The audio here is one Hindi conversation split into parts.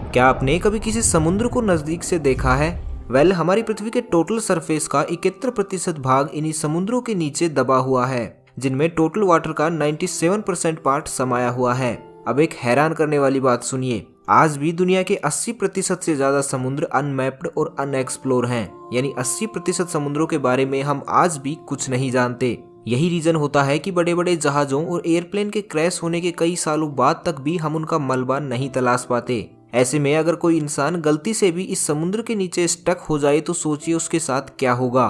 क्या आपने कभी किसी समुद्र को नजदीक से देखा है? हमारी पृथ्वी के टोटल सरफेस का 71% भाग इन्हीं समुद्रों के नीचे दबा हुआ है, जिनमें टोटल वाटर का 97% पार्ट समाया हुआ है। अब एक हैरान करने वाली बात सुनिए, आज भी दुनिया के 80% से ज्यादा समुद्र अनमैप्ड और अनएक्सप्लोर हैं। यानी 80% समुद्रों के बारे में हम आज भी कुछ नहीं जानते। यही रीजन होता है कि बड़े बड़े जहाजों और एयरप्लेन के क्रैश होने के कई सालों बाद तक भी हम उनका मलबा नहीं तलाश पाते। ऐसे में अगर कोई इंसान गलती से भी इस समुद्र के नीचे स्टक हो जाए तो सोचिए उसके साथ क्या होगा।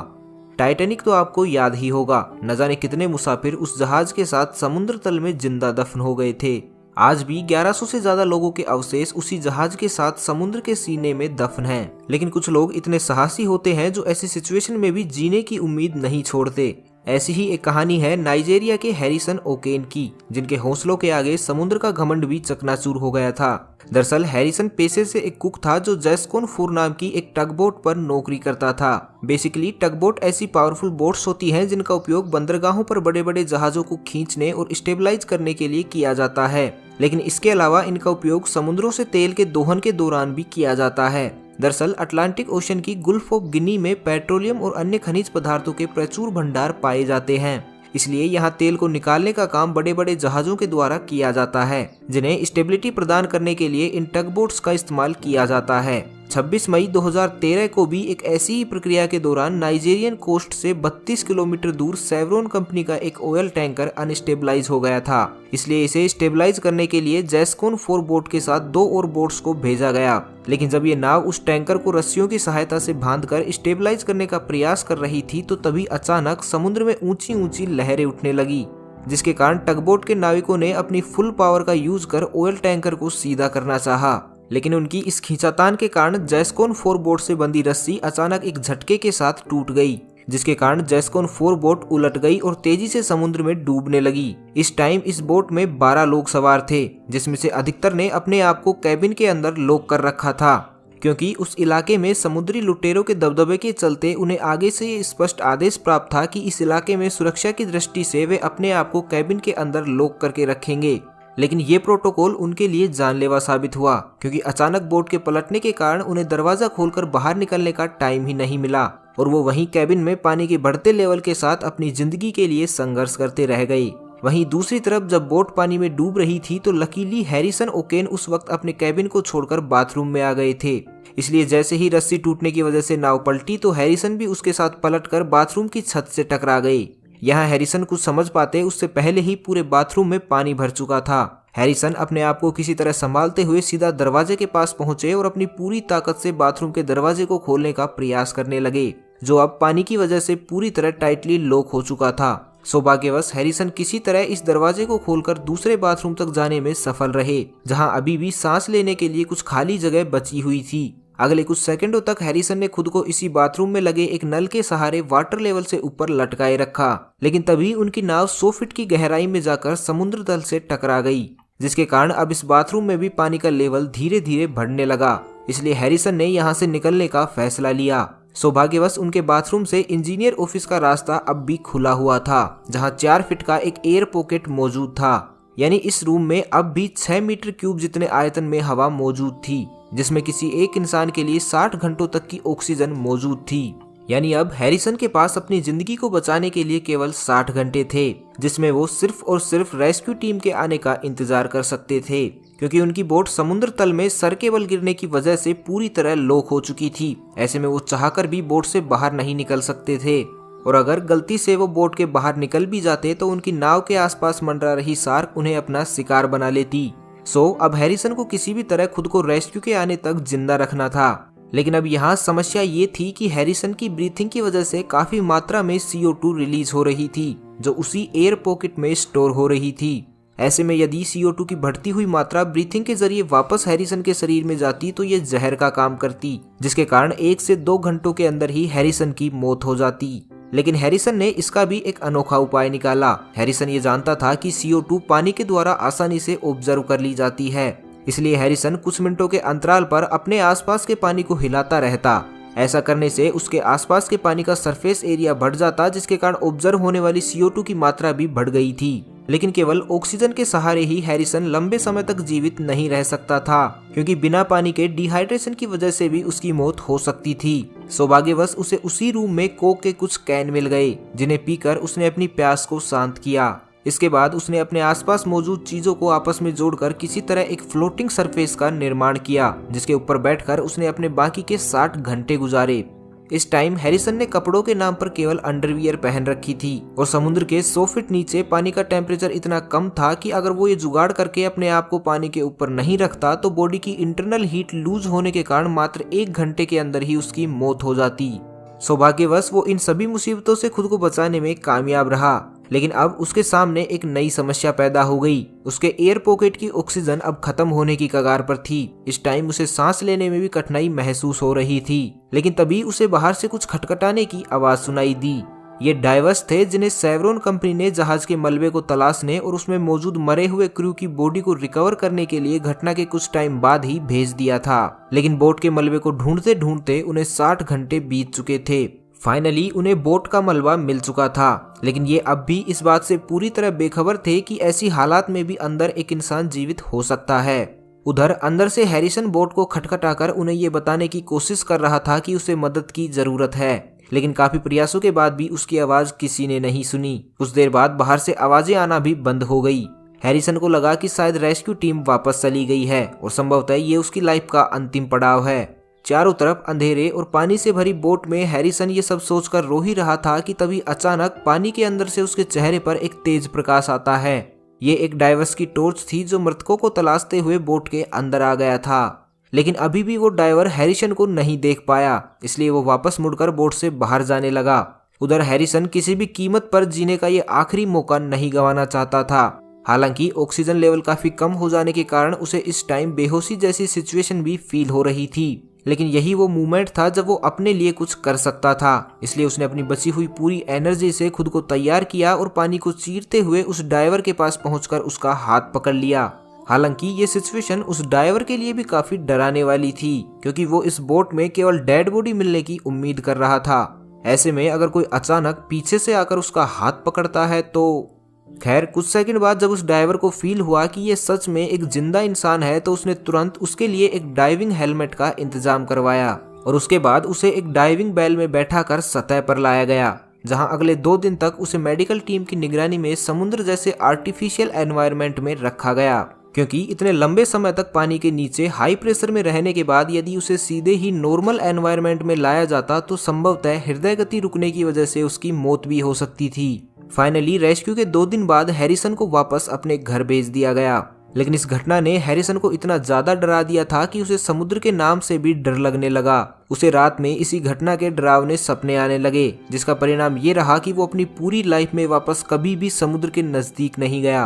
टाइटैनिक तो आपको याद ही होगा, न जाने कितने मुसाफिर उस जहाज के साथ समुद्र तल में जिंदा दफन हो गए थे। आज भी 1100 से ज्यादा लोगों के अवशेष उसी जहाज के साथ समुद्र के सीने में दफन हैं। लेकिन कुछ लोग इतने साहसी होते हैं जो ऐसी सिचुएशन में भी जीने की उम्मीद नहीं छोड़ते। ऐसी ही एक कहानी है नाइजीरिया के हैरिसन ओकेन की, जिनके हौसलों के आगे समुद्र का घमंड भी चकनाचूर हो गया था। दरअसल हैरिसन पेशे से एक कुक था जो जैस्कोन 4 नाम की एक टगबोट पर नौकरी करता था। बेसिकली टगबोट ऐसी पावरफुल बोट्स होती हैं जिनका उपयोग बंदरगाहों पर बड़े बड़े जहाजों को खींचने और स्टेबलाइज करने के लिए किया जाता है। लेकिन इसके अलावा इनका उपयोग समुद्रों से तेल के दोहन के दौरान भी किया जाता है। दरअसल अटलांटिक ओशन की गुल्फ ऑफ गिनी में पेट्रोलियम और अन्य खनिज पदार्थों के प्रचुर भंडार पाए जाते हैं, इसलिए यहाँ तेल को निकालने का काम बड़े बड़े जहाजों के द्वारा किया जाता है, जिन्हें स्टेबिलिटी प्रदान करने के लिए इन टगबोट्स का इस्तेमाल किया जाता है। 26 मई 2013 को भी एक ऐसी ही प्रक्रिया के दौरान नाइजीरियन कोस्ट से 32 किलोमीटर दूर सेवरॉन कंपनी का एक ऑयल टैंकर अनस्टेबलाइज हो गया था। इसलिए इसे स्टेबलाइज करने के लिए जैस्कोन 4 बोट के साथ 2 और बोट्स को भेजा गया। लेकिन जब ये नाव उस टैंकर को रस्सियों की सहायता से बांधकर स्टेबलाइज करने का प्रयास कर रही थी तो तभी अचानक समुद्र में ऊंची ऊंची लहरें उठने लगी, जिसके कारण टगबोट के नाविकों ने अपनी फुल पावर का यूज कर ऑयल टैंकर को सीधा करना चाहा। लेकिन उनकी इस खींचातान के कारण जैस्कोन 4 बोट से बंधी रस्सी अचानक एक झटके के साथ टूट गई, जिसके कारण जैस्कोन 4 बोट उलट गई और तेजी से समुद्र में डूबने लगी। इस टाइम इस बोट में 12 लोग सवार थे, जिसमें से अधिकतर ने अपने आप को कैबिन के अंदर लॉक कर रखा था, क्योंकि उस इलाके में समुद्री लुटेरों के दबदबे के चलते उन्हें आगे से ये स्पष्ट आदेश प्राप्त था कि इस इलाके में सुरक्षा की दृष्टि से वे अपने आप को कैबिन के अंदर लॉक करके रखेंगे। लेकिन ये प्रोटोकॉल उनके लिए जानलेवा साबित हुआ, क्योंकि अचानक बोट के पलटने के कारण उन्हें दरवाजा खोलकर बाहर निकलने का टाइम ही नहीं मिला और वो वहीं कैबिन में पानी के बढ़ते लेवल के साथ अपनी जिंदगी के लिए संघर्ष करते रह गए। वहीं दूसरी तरफ जब बोट पानी में डूब रही थी तो लकीली हैरिसन ओकेन उस वक्त अपने कैबिन को छोड़कर बाथरूम में आ गए थे। इसलिए जैसे ही रस्सी टूटने की वजह से नाव पलटी तो हैरिसन भी उसके साथ पलटकर बाथरूम की छत से टकरा गए। यहाँ हैरिसन कुछ समझ पाते उससे पहले ही पूरे बाथरूम में पानी भर चुका था। हैरिसन अपने आप को किसी तरह संभालते हुए सीधा दरवाजे के पास पहुंचे और अपनी पूरी ताकत से बाथरूम के दरवाजे को खोलने का प्रयास करने लगे, जो अब पानी की वजह से पूरी तरह टाइटली लॉक हो चुका था। सौभाग्यवश हैरिसन किसी तरह इस दरवाजे को खोलकर दूसरे बाथरूम तक जाने में सफल रहे, जहां अभी भी सांस लेने के लिए कुछ खाली जगह बची हुई थी। अगले कुछ सेकंडों तक हैरिसन ने खुद को इसी बाथरूम में लगे एक नल के सहारे वाटर लेवल से ऊपर लटकाए रखा, लेकिन तभी उनकी नाव 100 फीट की गहराई में जाकर समुद्र तल से टकरा गई, जिसके कारण अब इस बाथरूम में भी पानी का लेवल धीरे धीरे बढ़ने लगा। इसलिए हैरिसन ने यहाँ से निकलने का फैसला लिया। सौभाग्यवश उनके बाथरूम से इंजीनियर ऑफिस का रास्ता अब भी खुला हुआ था, जहाँ 4 फीट का एक एयर पॉकेट मौजूद था। यानी इस रूम में अब भी 6 मीटर क्यूब जितने आयतन में हवा मौजूद थी, जिसमें किसी एक इंसान के लिए 60 घंटों तक की ऑक्सीजन मौजूद थी। यानी अब हैरिसन के पास अपनी जिंदगी को बचाने के लिए केवल 60 घंटे थे, जिसमें वो सिर्फ और सिर्फ रेस्क्यू टीम के आने का इंतजार कर सकते थे, क्योंकि उनकी बोट समुद्र तल में सर के बल गिरने की वजह से पूरी तरह लॉक हो चुकी थी। ऐसे में वो चाहकर भी बोट से बाहर नहीं निकल सकते थे, और अगर गलती से वो बोट के बाहर निकल भी जाते तो उनकी नाव के आसपास मंडरा रही शार्क उन्हें अपना शिकार बना लेती। अब हैरिसन को किसी भी तरह खुद को रेस्क्यू के आने तक जिंदा रखना था। लेकिन अब यहाँ समस्या ये थी कि हैरिसन की ब्रीथिंग की वजह से काफी मात्रा में CO2 रिलीज हो रही थी, जो उसी एयर पॉकेट में स्टोर हो रही थी। ऐसे में यदि CO2 की बढ़ती हुई मात्रा ब्रीथिंग के जरिए वापस हैरिसन के शरीर में जाती तो ये जहर का काम करती, जिसके कारण 1 से 2 घंटों के अंदर ही हैरिसन की मौत हो जाती। लेकिन हैरिसन ने इसका भी एक अनोखा उपाय निकाला। हैरिसन ये जानता था कि CO2 पानी के द्वारा आसानी से ऑब्जर्व कर ली जाती है, इसलिए हैरिसन कुछ मिनटों के अंतराल पर अपने आसपास के पानी को हिलाता रहता। ऐसा करने से उसके आसपास के पानी का सरफेस एरिया बढ़ जाता, जिसके कारण ऑब्जर्व होने वाली CO2 की मात्रा भी बढ़ गई थी। लेकिन केवल ऑक्सीजन के सहारे ही हैरिसन लंबे समय तक जीवित नहीं रह सकता था, क्योंकि बिना पानी के डिहाइड्रेशन की वजह से भी उसकी मौत हो सकती थी। सौभाग्यवश उसे उसी रूम में कोक के कुछ कैन मिल गए, जिन्हें पीकर उसने अपनी प्यास को शांत किया। इसके बाद उसने अपने आसपास मौजूद चीजों को आपस में जोड़कर किसी तरह एक फ्लोटिंग सरफेस का निर्माण किया, जिसके ऊपर बैठकर उसने अपने बाकी के 60 घंटे गुजारे। इस टाइम हैरिसन ने कपड़ों के नाम पर केवल अंडरवियर पहन रखी थी और समुद्र के 100 फीट नीचे पानी का टेम्परेचर इतना कम था कि अगर वो ये जुगाड़ करके अपने आप को पानी के ऊपर नहीं रखता तो बॉडी की इंटरनल हीट लूज होने के कारण मात्र 1 घंटे के अंदर ही उसकी मौत हो जाती। सौभाग्यवश वो इन सभी मुसीबतों से खुद को बचाने में कामयाब रहा, लेकिन अब उसके सामने एक नई समस्या पैदा हो गई। उसके एयर पॉकेट की ऑक्सीजन अब खत्म होने की कगार पर थी। इस टाइम उसे सांस लेने में भी कठिनाई महसूस हो रही थी, लेकिन तभी उसे बाहर से कुछ खटखटाने की आवाज सुनाई दी। ये डाइवर्स थे जिन्हें सेवरॉन कंपनी ने जहाज के मलबे को तलाशने और उसमें मौजूद मरे हुए क्रू की बॉडी को रिकवर करने के लिए घटना के कुछ टाइम बाद ही भेज दिया था। लेकिन बोट के मलबे को ढूंढते ढूंढते उन्हें 60 घंटे बीत चुके थे। फाइनली उन्हें बोट का मलबा मिल चुका था, लेकिन ये अब भी इस बात से पूरी तरह बेखबर थे कि ऐसी हालात में भी अंदर एक इंसान जीवित हो सकता है। उधर अंदर से हैरिसन बोट को खटखटाकर उन्हें ये बताने की कोशिश कर रहा था कि उसे मदद की जरूरत है, लेकिन काफी प्रयासों के बाद भी उसकी आवाज किसी ने नहीं सुनी। कुछ देर बाद बाहर से आवाजें आना भी बंद हो गई। हैरिसन को लगा कि शायद रेस्क्यू टीम वापस चली गई है और संभवतः ये उसकी लाइफ का अंतिम पड़ाव है। चारों तरफ अंधेरे और पानी से भरी बोट में हैरिसन ये सब सोचकर रो ही रहा था कि तभी अचानक पानी के अंदर से उसके चेहरे पर एक तेज प्रकाश आता है। ये एक डाइवर्स की टॉर्च थी जो मृतकों को तलाशते हुए बोट के अंदर आ गया था, लेकिन अभी भी वो डाइवर हैरिसन को नहीं देख पाया, इसलिए वो वापस मुड़कर बोट से बाहर जाने लगा। उधर हैरिसन किसी भी कीमत पर जीने का ये आखिरी मौका नहीं गंवाना चाहता था। हालांकि ऑक्सीजन लेवल काफी कम हो जाने के कारण उसे इस टाइम बेहोशी जैसी सिचुएशन भी फील हो रही थी, लेकिन यही वो मोमेंट था जब वो अपने लिए कुछ कर सकता था। इसलिए उसने अपनी बची हुई पूरी एनर्जी से खुद को तैयार किया और पानी को चीरते हुए उस डाइवर के पास पहुंचकर उसका हाथ पकड़ लिया। हालांकि ये सिचुएशन उस डाइवर के लिए भी काफी डराने वाली थी, क्योंकि वो इस बोट में केवल डेड बॉडी मिलने की उम्मीद कर रहा था। ऐसे में अगर कोई अचानक पीछे से आकर उसका हाथ पकड़ता है तो खैर कुछ सेकंड बाद जब उस डाइवर को फील हुआ कि ये सच में एक जिंदा इंसान है तो उसने तुरंत उसके लिए एक डाइविंग हेलमेट का इंतजाम करवाया और उसके बाद उसे एक डाइविंग बेल में बैठाकर सतह पर लाया गया, जहां अगले 2 दिन तक उसे मेडिकल टीम की निगरानी में समुद्र जैसे आर्टिफिशियल एनवायरनमेंट में रखा गया, क्योंकि इतने लंबे समय तक पानी के नीचे हाई प्रेशर में रहने के बाद यदि उसे सीधे ही नॉर्मल एनवायरनमेंट में लाया जाता तो संभवतः हृदय गति रुकने की वजह से उसकी मौत भी हो सकती थी। फाइनली रेस्क्यू के 2 दिन बाद हैरिसन को वापस अपने घर भेज दिया गया, लेकिन इस घटना ने हैरिसन को इतना ज्यादा डरा दिया था कि उसे समुद्र के नाम से भी डर लगने लगा। उसे रात में इसी घटना के डरावने सपने आने लगे, जिसका परिणाम ये रहा कि वो अपनी पूरी लाइफ में वापस कभी भी समुद्र के नजदीक नहीं गया।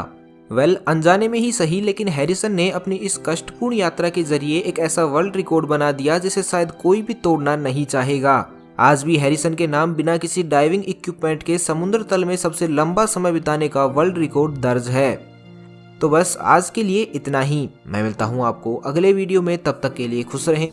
अनजाने में ही सही, लेकिन हैरिसन ने अपनी इस कष्टपूर्ण यात्रा के जरिए एक ऐसा वर्ल्ड रिकॉर्ड बना दिया जिसे शायद कोई भी तोड़ना नहीं चाहेगा। आज भी हैरिसन के नाम बिना किसी डाइविंग इक्विपमेंट के समुद्र तल में सबसे लंबा समय बिताने का वर्ल्ड रिकॉर्ड दर्ज है। तो बस आज के लिए इतना ही। मैं मिलता हूँ आपको अगले वीडियो में, तब तक के लिए खुश रहें।